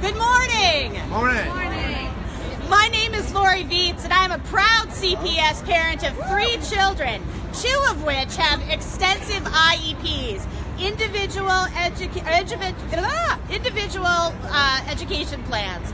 Good morning. Morning. My name is Lori Vietz, and I'm a proud CPS parent of 3 children, 2 of which have extensive IEPs, individual education plans.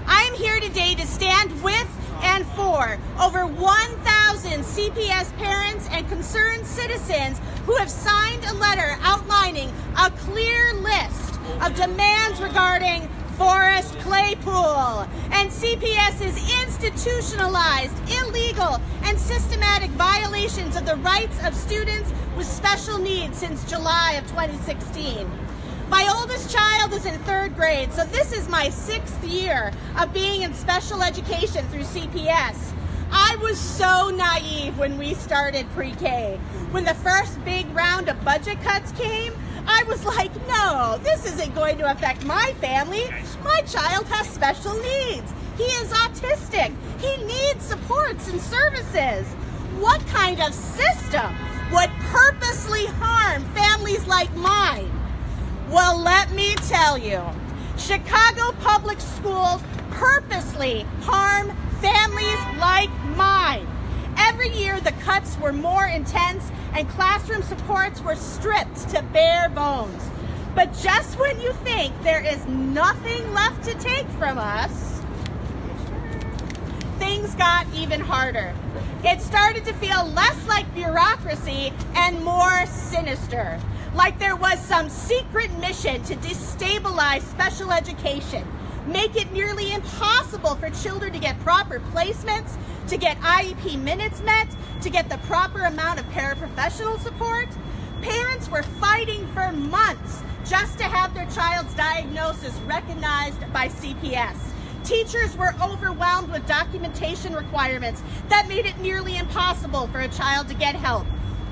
I am here today to stand with and for over 1,000 CPS parents and concerned citizens who have signed a letter outlining a clear list of demands regarding Forrest Claypool and CPS's institutionalized, illegal, and systematic violations of the rights of students with special needs since July of 2016. My oldest child is in 3rd grade, so this is my 6th year of being in special education through CPS. I was so naive when we started pre-K. When the first big round of budget cuts came, I was like, no, this isn't going to affect my family. My child has special needs. He is autistic. He needs supports and services. What kind of system would purposely harm families like mine? Well, let me tell you, Chicago public schools purposely harm families like mine. Every year the cuts were more intense and classroom supports were stripped to bare bones. But just when you think there is nothing left to take from us, things got even harder. It started to feel less like bureaucracy and more sinister, like there was some secret mission to destabilize special education, make it nearly impossible for children to get proper placements, to get IEP minutes met, to get the proper amount of paraprofessional support. Parents were fighting for months just to have their child's diagnosis recognized by CPS. Teachers were overwhelmed with documentation requirements that made it nearly impossible for a child to get help.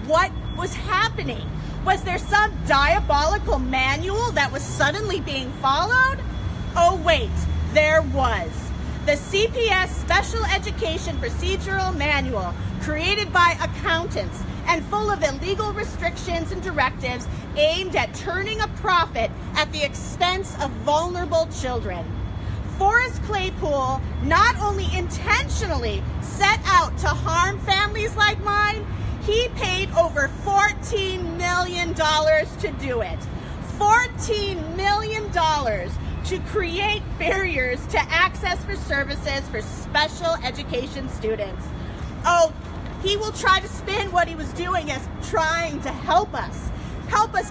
What was happening? Was there some diabolical manual that was suddenly being followed? Oh wait, there was. The CPS Special Education Procedural Manual, created by accountants and full of illegal restrictions and directives aimed at turning a profit at the expense of vulnerable children. Forrest Claypool not only intentionally set out to harm families like mine, he paid over $14 million to do it. $14 million to create barriers to access for services for special education students. Oh, he will try to spin what he was doing as trying to help us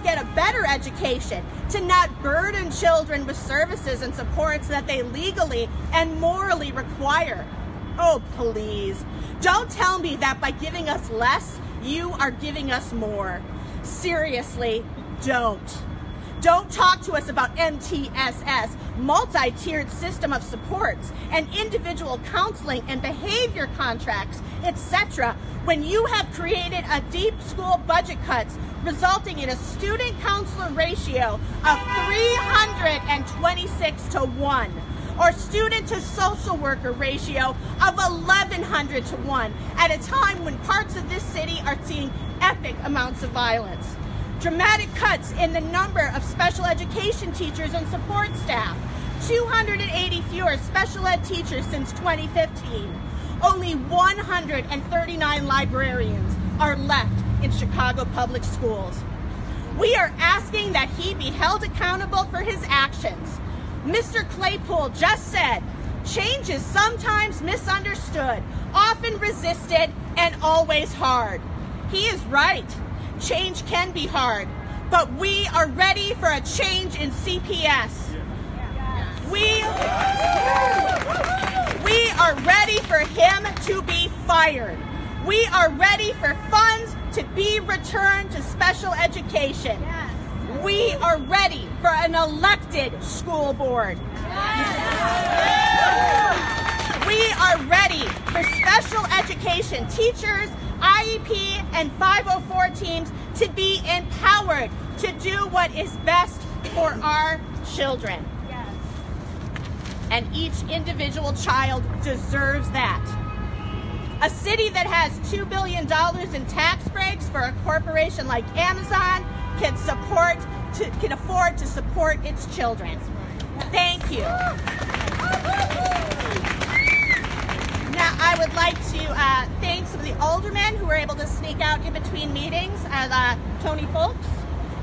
get a better education, to not burden children with services and supports that they legally and morally require. Oh, please, don't tell me that by giving us less, you are giving us more. Seriously, don't. Don't talk to us about MTSS, multi-tiered system of supports, and individual counseling and behavior contracts, etc., when you have created a deep school budget cuts resulting in a student counselor ratio of 326 to 1, or student to social worker ratio of 1,100 to 1, at a time when parts of this city are seeing epic amounts of violence. Dramatic cuts in the number of special education teachers and support staff. 280 fewer special ed teachers since 2015. Only 139 librarians are left in Chicago public schools. We are asking that he be held accountable for his actions. Mr. Claypool just said, change is sometimes misunderstood, often resisted, and always hard. He is right. Change can be hard, but we are ready for a change in CPS. We are ready for him to be fired. We are ready for funds to be returned to special education. We are ready for an elected school board. We are ready for special education teachers, IEP, and 504 teams to be empowered to do what is best for our children. Yes. And each individual child deserves that. A city that has $2 billion in tax breaks for a corporation like Amazon can afford to support its children. Thank you. Now, I would like to thank some of the aldermen who were able to sneak out in between meetings, Tony Folks.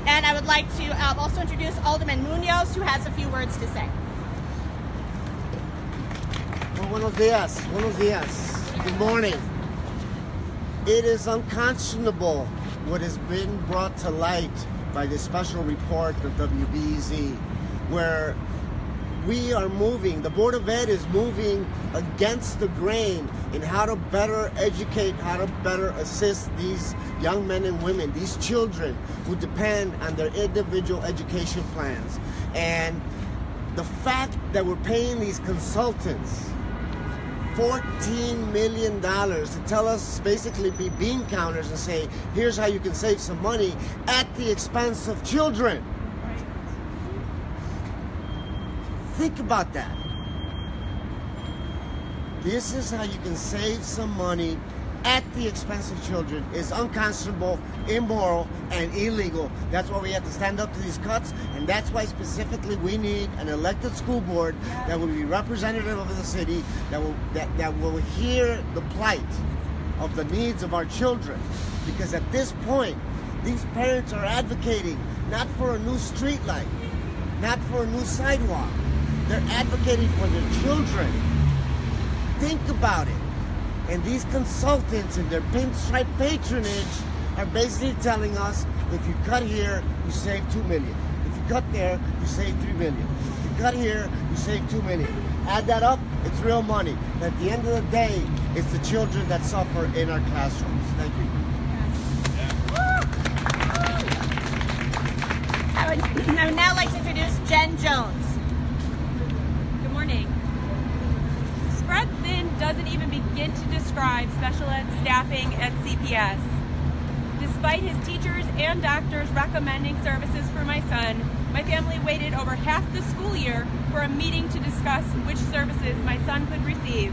And I would like to also introduce Alderman Munoz, who has a few words to say. Well, buenos dias. Buenos dias. Good morning. It is unconscionable what has been brought to light by this special report of WBEZ, where we are moving, the Board of Ed is moving against the grain in how to better educate, how to better assist these young men and women, these children who depend on their individual education plans. And the fact that we're paying these consultants $14 million to tell us, basically be bean counters and say, here's how you can save some money at the expense of children. Think about that. This is how you can save some money at the expense of children. Is unconscionable, immoral, and illegal. That's why we have to stand up to these cuts, and that's why specifically we need an elected school board that will be representative of the city, that will hear the plight of the needs of our children. Because at this point, these parents are advocating not for a new street light, not for a new sidewalk. They're advocating for their children. Think about it. And these consultants and their pinstripe patronage are basically telling us, if you cut here, you save $2 million. If you cut there, you save $3 million. If you cut here, you save $2 million. Add that up, it's real money. At the end of the day, it's the children that suffer in our classrooms. Thank you. I would now like to introduce Jen Jones. Good morning. Spread thin doesn't even begin to describe special ed staffing at CPS. Despite his teachers and doctors recommending services for my son, my family waited over half the school year for a meeting to discuss which services my son could receive.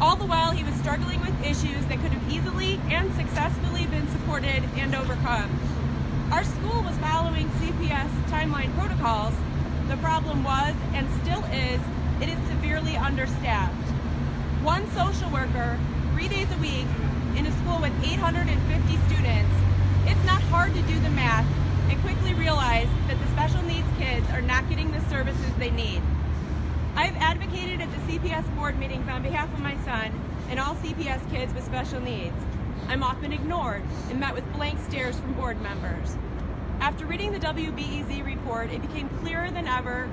All the while, he was struggling with issues that could have easily and successfully been supported and overcome. Our school was following CPS timeline protocols. The problem was, and still is, it is severely understaffed. One social worker, 3 days a week, in a school with 850 students, it's not hard to do the math and quickly realize that the special needs kids are not getting the services they need. I've advocated at the CPS board meetings on behalf of my son and all CPS kids with special needs. I'm often ignored and met with blank stares from board members. After reading the WBEZ report, it became clearer than ever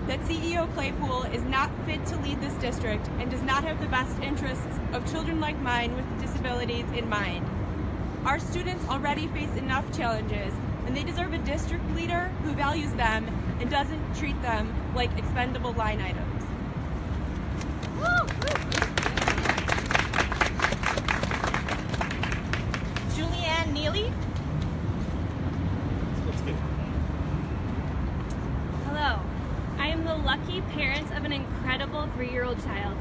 that CEO Claypool is not fit to lead this district and does not have the best interests of children like mine with disabilities in mind. Our students already face enough challenges, and they deserve a district leader who values them and doesn't treat them like expendable line items. Julianne Neely. Hello, I am the lucky parent of an incredible 3-year-old child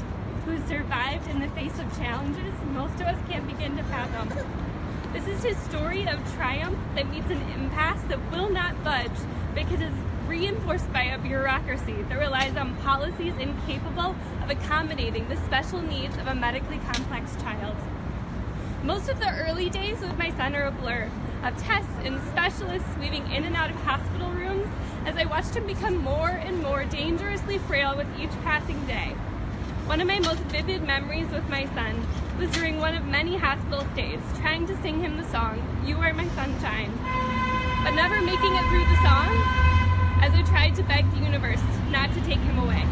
who survived in the face of challenges most of us can't begin to fathom. This is his story of triumph that meets an impasse that will not budge because it's reinforced by a bureaucracy that relies on policies incapable of accommodating the special needs of a medically complex child. Most of the early days with my son are a blur of tests and specialists weaving in and out of hospital rooms as I watched him become more and more dangerously frail with each passing day. One of my most vivid memories with my son was during one of many hospital stays, trying to sing him the song, "You Are My Sunshine," but never making it through the song as I tried to beg the universe not to take him away.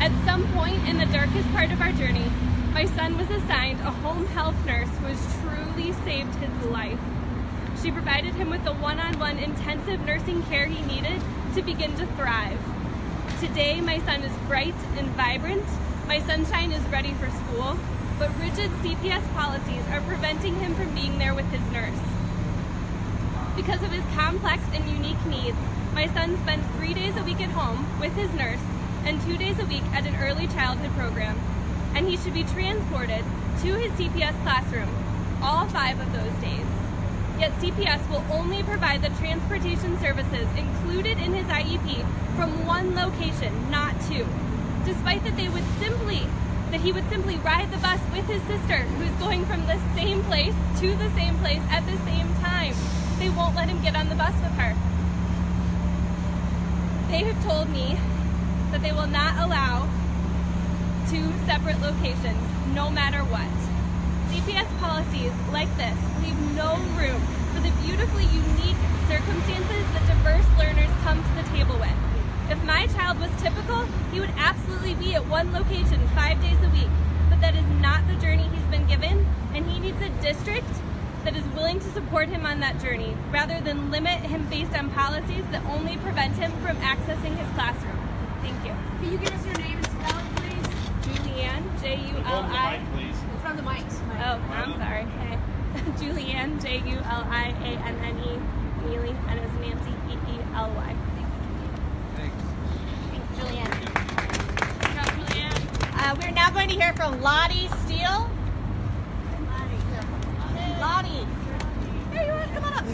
At some point in the darkest part of our journey, my son was assigned a home health nurse who has truly saved his life. She provided him with the one-on-one intensive nursing care he needed to begin to thrive. Today, my son is bright and vibrant. My sunshine is ready for school, but rigid CPS policies are preventing him from being there with his nurse. Because of his complex and unique needs, my son spends 3 days a week at home with his nurse and 2 days a week at an early childhood program, and he should be transported to his CPS classroom all 5 of those days. Yet CPS will only provide the transportation services included in his IEP from 1 location, not 2, despite that he would simply ride the bus with his sister, who's going from the same place to the same place at the same time. They won't let him get on the bus with her. They have told me that they will not allow 2 separate locations, no matter what. CPS policies like this leave no room for the beautifully unique circumstances that diverse learners come to the table with. If my child was typical, he would absolutely be at 1 location 5 days a week, but that is not the journey he's been given, and he needs a district that is willing to support him on that journey, rather than limit him based on policies that only prevent him from accessing his classroom. Thank you. Can you give us your name and spell it, please? Julianne, J-U-L-I. In front of the mic. Oh, I'm sorry. Hey. Julianne, J-U-L-I-A-N-N-E, Neely, and as Nancy, E-E-L-Y. Thanks, Julianne. Good job, Julianne. We're now going to hear from Lottie Steele. Lottie. There you are. Come on up.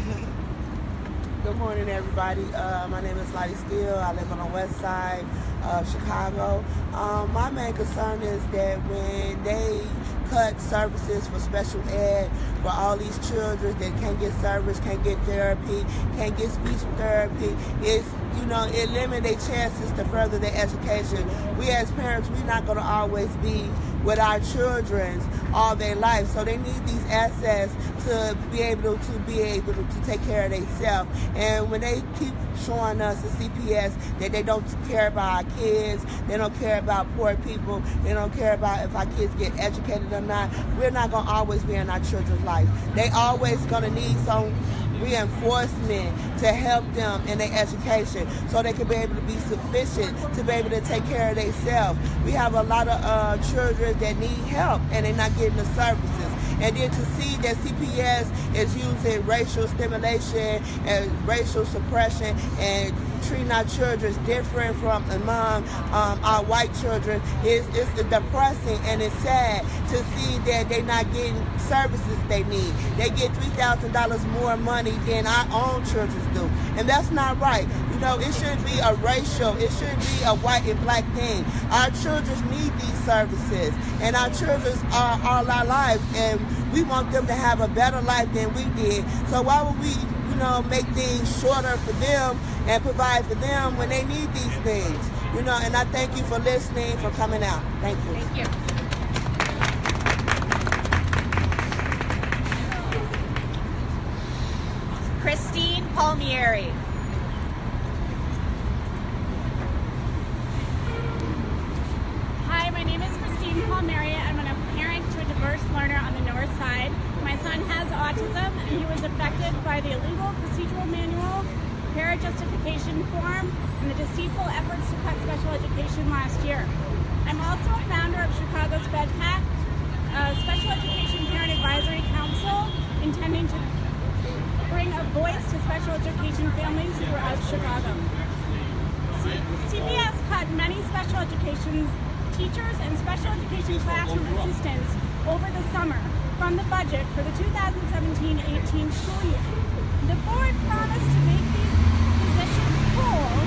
Good morning, everybody. My name is Lottie Steele. I live on the west side of Chicago. My main concern is that when they cut services for special ed for all these children that can't get service, can't get therapy, can't get speech therapy, it eliminates their chances to further their education. We as parents, we're not going to always be with our children all their life, so they need these assets to be able to take care of themselves. And when they keep showing us the CPS that they don't care about our kids, they don't care about poor people, they don't care about if our kids get educated or not, we're not going to always be in our children's life. They always going to need some reinforcement to help them in their education so they can be able to be sufficient to be able to take care of themselves. We have a lot of children that need help and they're not getting the services. And then to see that CPS is using racial stimulation and racial suppression and treating our children different from among our white children, it's depressing and it's sad to see that they're not getting services they need. They get $3,000 more money than our own children do. And that's not right. You know, it shouldn't be a racial, it shouldn't be a white and black thing. Our children need these services, and our children are all our lives, and we want them to have a better life than we did. So why would we, make things shorter for them and provide for them when they need these things? And I thank you for listening, for coming out. Thank you. Thank you. Christine Palmieri. Hi, my name is Christine Palmieri. I'm a parent to a diverse learner on the north side. My son has autism, and he was affected by the illegal procedural manual, parent justification form, and the deceitful efforts to cut special education last year. I'm also a founder of Chicago's SPEDPAC, a special education parent advisory council, intending to bring a voice to special education families throughout Chicago. CPS cut many special education teachers and special education classroom assistants over the summer from the budget for the 2017-18 school year. The board promised to make these positions whole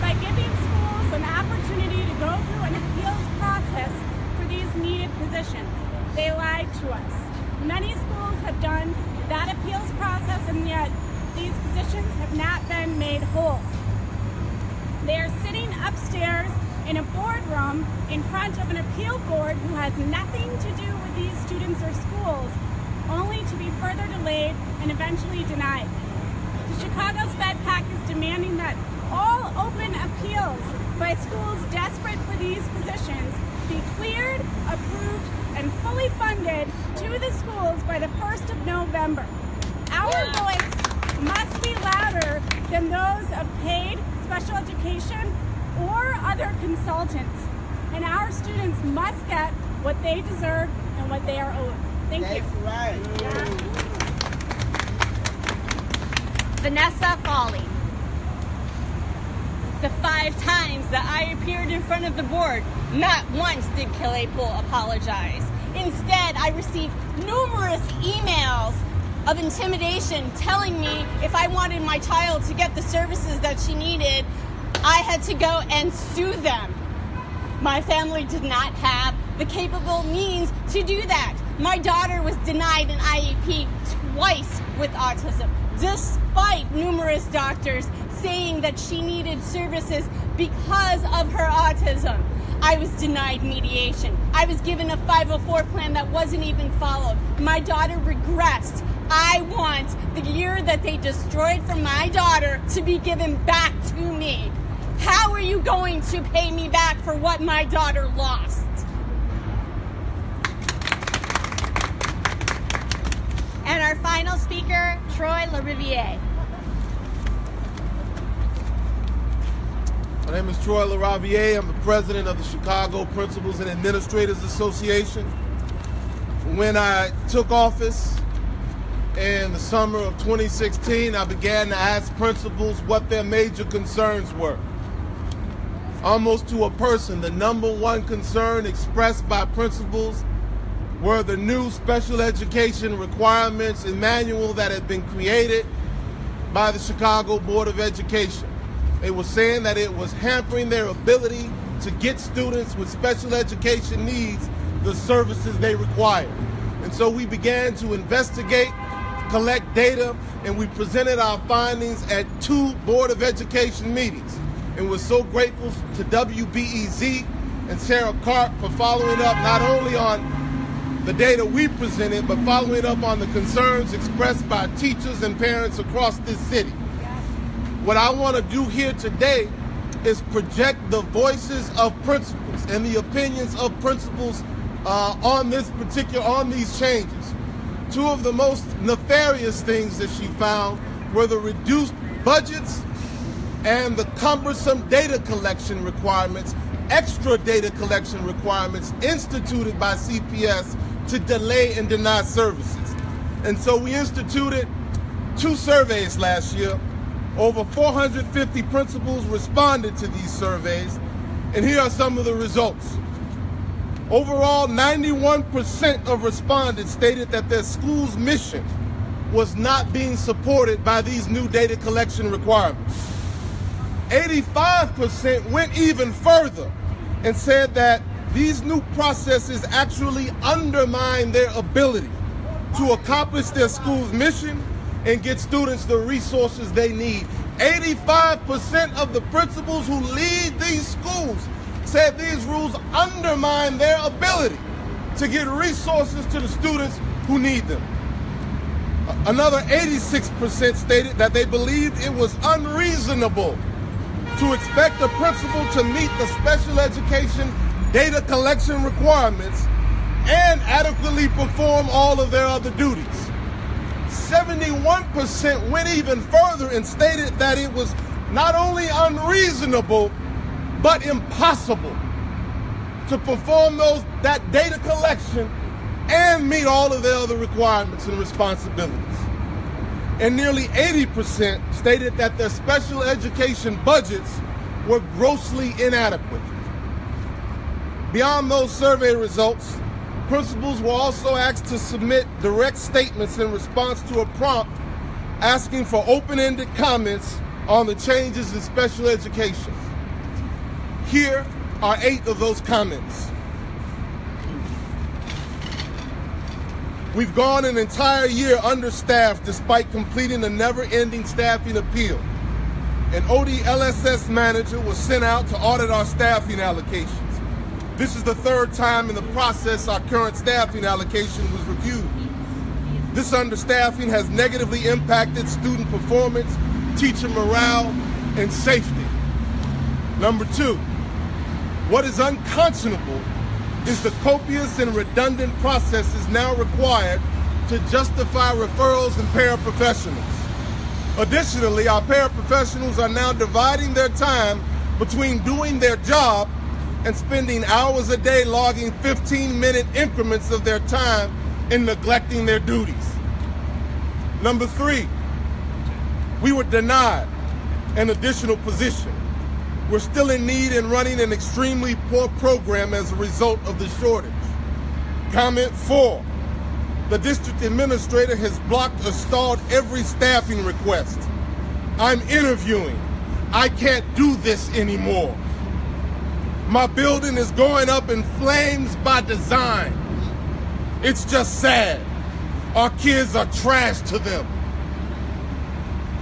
by giving schools an opportunity to go through an appeals process for these needed positions. They lied to us. Many schools have done that appeals process, and yet these positions have not been made whole. They are sitting upstairs in a boardroom in front of an appeal board who has nothing to do with these students or schools, only to be further delayed and eventually denied. The Chicago SPEDPAC is demanding that all open appeals by schools desperate for these positions be cleared, approved, and fully funded to the schools by the 1st of November. Our voice must be louder than those of paid special education or other consultants. And our students must get what they deserve and what they are owed. Thank you. That's right. Vanessa Foley. The 5 times that I appeared in front of the board, not once did Claypool apologize. Instead, I received numerous emails of intimidation telling me if I wanted my child to get the services that she needed, I had to go and sue them. My family did not have the capable means to do that. My daughter was denied an IEP twice with autism, despite numerous doctors saying that she needed services because of her autism. I was denied mediation. I was given a 504 plan that wasn't even followed. My daughter regressed. I want the year that they destroyed from my daughter to be given back to me. How are you going to pay me back for what my daughter lost? And our final speaker, Troy LaRiviere. My name is Troy LaRiviere. I'm the president of the Chicago Principals and Administrators Association. When I took office in the summer of 2016, I began to ask principals what their major concerns were. Almost to a person, the number one concern expressed by principals were the new special education requirements and manual that had been created by the Chicago Board of Education. They were saying that it was hampering their ability to get students with special education needs the services they required. And so we began to investigate, collect data, and we presented our findings at 2 Board of Education meetings. And we're so grateful to WBEZ and Sarah Karp for following up not only on the data we presented, but following up on the concerns expressed by teachers and parents across this city. What I want to do here today is project the voices of principals and the opinions of principals on these changes. 2 of the most nefarious things that she found were the reduced budgets and the cumbersome data collection requirements, extra data collection requirements instituted by CPS to delay and deny services. And so we instituted 2 surveys last year. Over 450 principals responded to these surveys, and here are some of the results. Overall, 91% of respondents stated that their school's mission was not being supported by these new data collection requirements. 85% went even further and said that these new processes actually undermine their ability to accomplish their school's mission and get students the resources they need. 85% of the principals who lead these schools said these rules undermine their ability to get resources to the students who need them. Another 86% stated that they believed it was unreasonable to expect a principal to meet the special education data collection requirements and adequately perform all of their other duties. 71% went even further and stated that it was not only unreasonable, but impossible to perform that data collection and meet all of their other requirements and responsibilities. And nearly 80% stated that their special education budgets were grossly inadequate. Beyond those survey results, principals were also asked to submit direct statements in response to a prompt asking for open-ended comments on the changes in special education. Here are 8 of those comments. We've gone an entire year understaffed despite completing a never-ending staffing appeal. An OD-LSS manager was sent out to audit our staffing allocations. This is the 3rd time in the process our current staffing allocation was reviewed. This understaffing has negatively impacted student performance, teacher morale, and safety. Number 2, what is unconscionable is the copious and redundant processes now required to justify referrals and paraprofessionals. Additionally, our paraprofessionals are now dividing their time between doing their job and spending hours a day logging 15-minute increments of their time and neglecting their duties. Number 3, we were denied an additional position. We're still in need and running an extremely poor program as a result of the shortage. Comment 4, the district administrator has blocked or stalled every staffing request. I'm interviewing. I can't do this anymore. My building is going up in flames by design. It's just sad. Our kids are trash to them.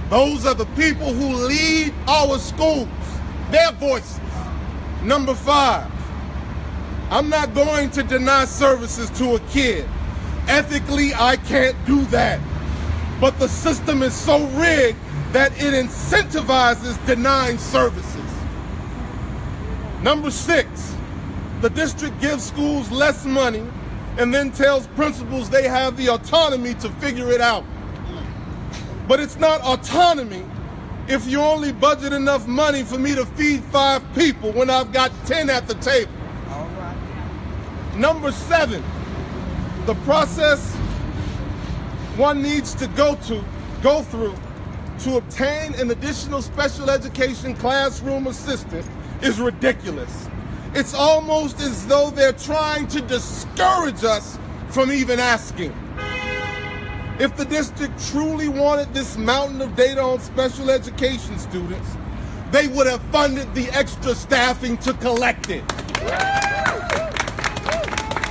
Those are the people who lead our schools, their voices. Number 5, I'm not going to deny services to a kid. Ethically, I can't do that. But the system is so rigged that it incentivizes denying services. Number 6, the district gives schools less money and then tells principals they have the autonomy to figure it out. But it's not autonomy if you only budget enough money for me to feed 5 people when I've got 10 at the table. All right. Number 7, the process one needs to go through to obtain an additional special education classroom assistant is ridiculous. It's almost as though they're trying to discourage us from even asking. If the district truly wanted this mountain of data on special education students, they would have funded the extra staffing to collect it.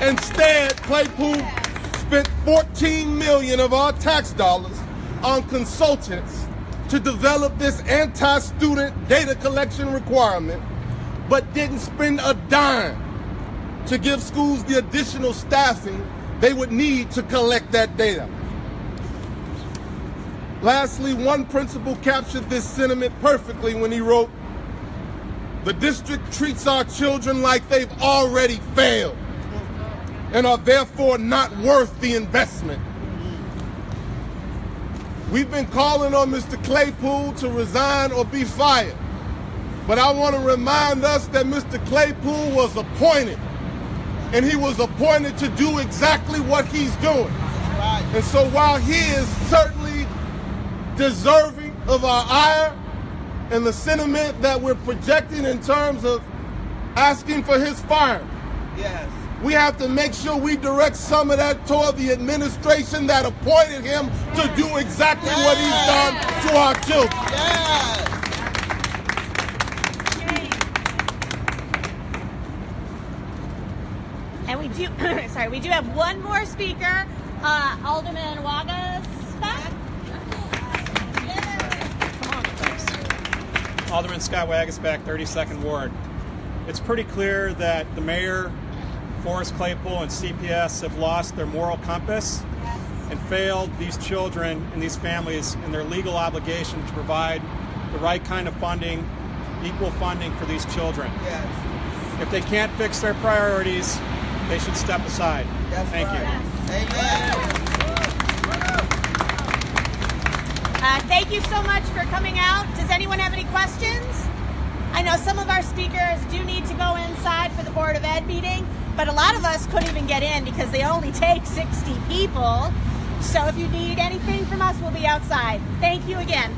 Instead, Claypool spent $14 million of our tax dollars on consultants to develop this anti-student data collection requirement, but didn't spend a dime to give schools the additional staffing they would need to collect that data. Lastly, one principal captured this sentiment perfectly when he wrote, "The district treats our children like they've already failed and are therefore not worth the investment." We've been calling on Mr. Claypool to resign or be fired. But I want to remind us that Mr. Claypool was appointed, and he was appointed to do exactly what he's doing. And so while he is certainly deserving of our ire and the sentiment that we're projecting in terms of asking for his firing, Yes. we have to make sure we direct some of that toward the administration that appointed him to do exactly what he's done to our children. Yes. And we do, we do have one more speaker, Alderman Wagaspak. Alderman Scott Wagaspak, 32nd Ward. It's pretty clear that the mayor, Forrest Claypool, and CPS have lost their moral compass and failed these children and these families in their legal obligation to provide the right kind of funding, equal funding for these children. Yes. If they can't fix their priorities, they should step aside. That's Thank right. you. Amen. Thank you so much for coming out. Does anyone have any questions? I know some of our speakers do need to go inside for the Board of Ed meeting, but a lot of us couldn't even get in because they only take 60 people. So if you need anything from us, we'll be outside. Thank you again.